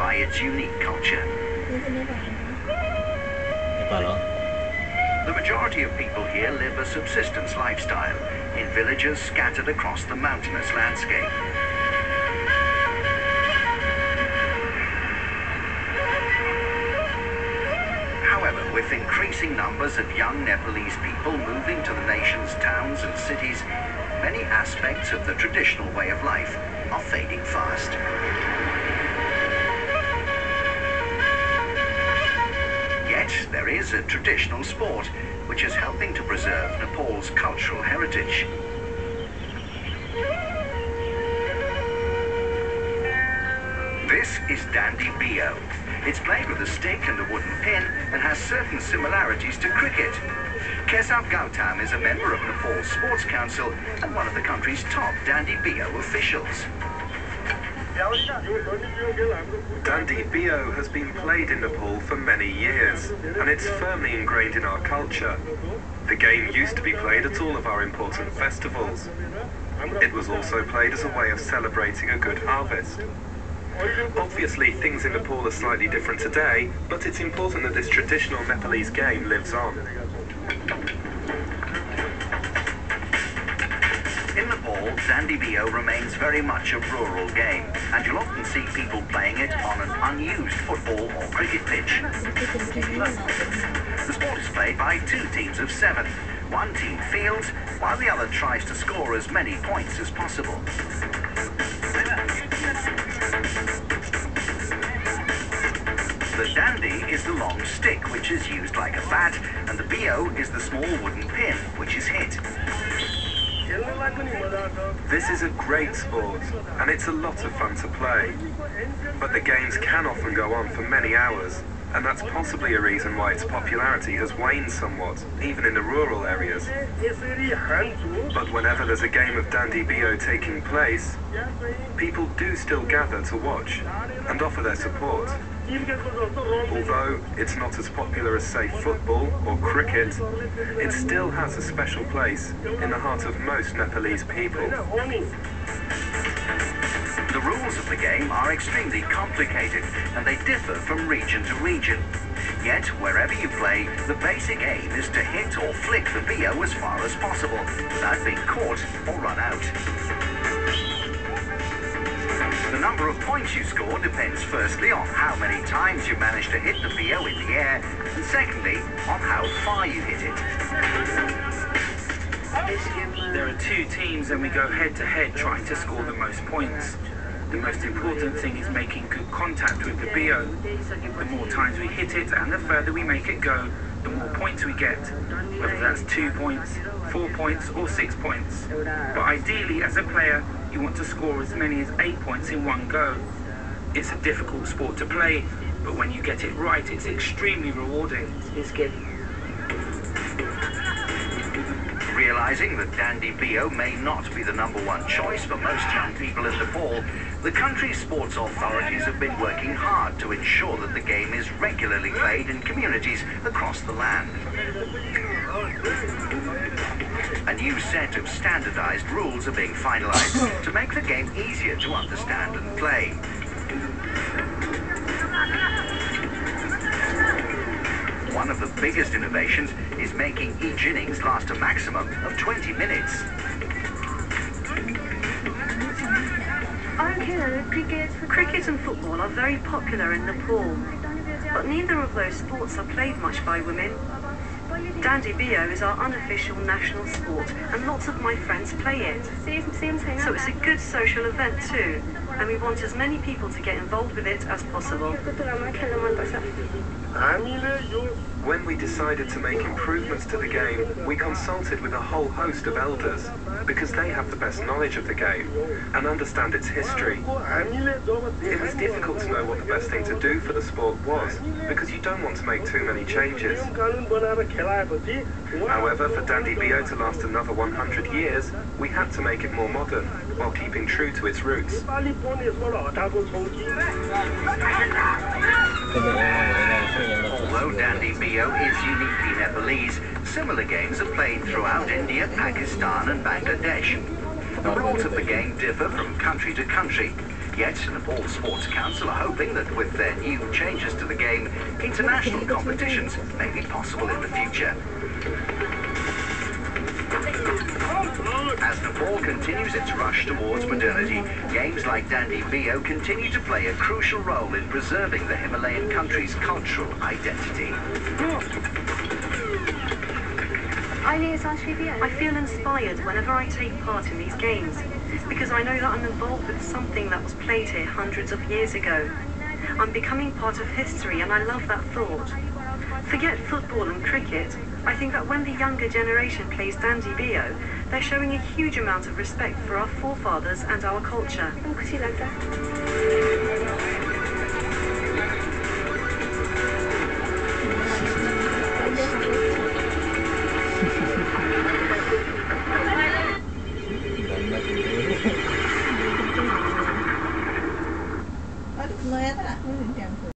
by its unique culture. The majority of people here live a subsistence lifestyle in villages scattered across the mountainous landscape. However, with increasing numbers of young Nepalese people moving to the nation's towns and cities, many aspects of the traditional way of life are fading fast. Yet, there is a traditional sport which is helping to preserve Nepal's cultural heritage. This is Dandi Beyo. It's played with a stick and a wooden pin and has certain similarities to cricket. Kesav Gautam is a member of Nepal's Sports Council and one of the country's top Dandi Beyo officials. Dandi Beyo has been played in Nepal for many years, and it's firmly ingrained in our culture. The game used to be played at all of our important festivals. It was also played as a way of celebrating a good harvest. Obviously, things in Nepal are slightly different today, but it's important that this traditional Nepalese game lives on. In Nepal, Dandi Beyo remains very much a rural game, and you'll often see people playing it on an unused football or cricket pitch. The sport is played by two teams of 7. One team fields, while the other tries to score as many points as possible. The dandi is the long stick, which is used like a bat, and the beyo is the small wooden pin, which is hit. This is a great sport, and it's a lot of fun to play. But the games can often go on for many hours, and that's possibly a reason why its popularity has waned somewhat, even in the rural areas. But whenever there's a game of Dandi Beyo taking place, people do still gather to watch and offer their support. Although it's not as popular as, say, football or cricket, it still has a special place in the heart of most Nepalese people. The rules of the game are extremely complicated, and they differ from region to region. Yet, wherever you play, the basic aim is to hit or flick the beyo as far as possible, without being caught or run out. The number of points you score depends firstly on how many times you manage to hit the beyo in the air, and secondly, on how far you hit it. There are two teams and we go head to head trying to score the most points. The most important thing is making good contact with the beyo. The more times we hit it and the further we make it go, the more points we get, whether that's 2 points, 4 points or 6 points. But ideally, as a player, you want to score as many as 8 points in one go. It's a difficult sport to play, but when you get it right, it's extremely rewarding. Realizing that Dandi Beyo may not be the #1 choice for most young people in Nepal, the country's sports authorities have been working hard to ensure that the game is regularly played in communities across the land. A new set of standardized rules are being finalized to make the game easier to understand and play. One of the biggest innovations is making each innings last a maximum of 20 minutes. Cricket and football are very popular in Nepal, but neither of those sports are played much by women. Dandi Beyo is our unofficial national sport, and lots of my friends play it. So it's a good social event too, and we want as many people to get involved with it as possible. When we decided to make improvements to the game, we consulted with a whole host of elders, because they have the best knowledge of the game and understand its history. It was difficult to know what the best thing to do for the sport was, because you don't want to make too many changes. However, for Dandi Beyo to last another 100 years, we had to make it more modern, while keeping true to its roots. Although Dandi Beyo is uniquely Nepalese, similar games are played throughout India, Pakistan and Bangladesh. The rules of the game differ from country to country, Yet, Nepal Sports Council are hoping that with their new changes to the game, international competitions may be possible in the future. As Nepal continues its rush towards modernity, games like Dandi Beyo continue to play a crucial role in preserving the Himalayan country's cultural identity. I feel inspired whenever I take part in these games, because I know that I'm involved with something that was played here hundreds of years ago. I'm becoming part of history, and I love that thought. Forget football and cricket. I think that when the younger generation plays Dandi Beyo, they're showing a huge amount of respect for our forefathers and our culture. Aduh, lumayan lah.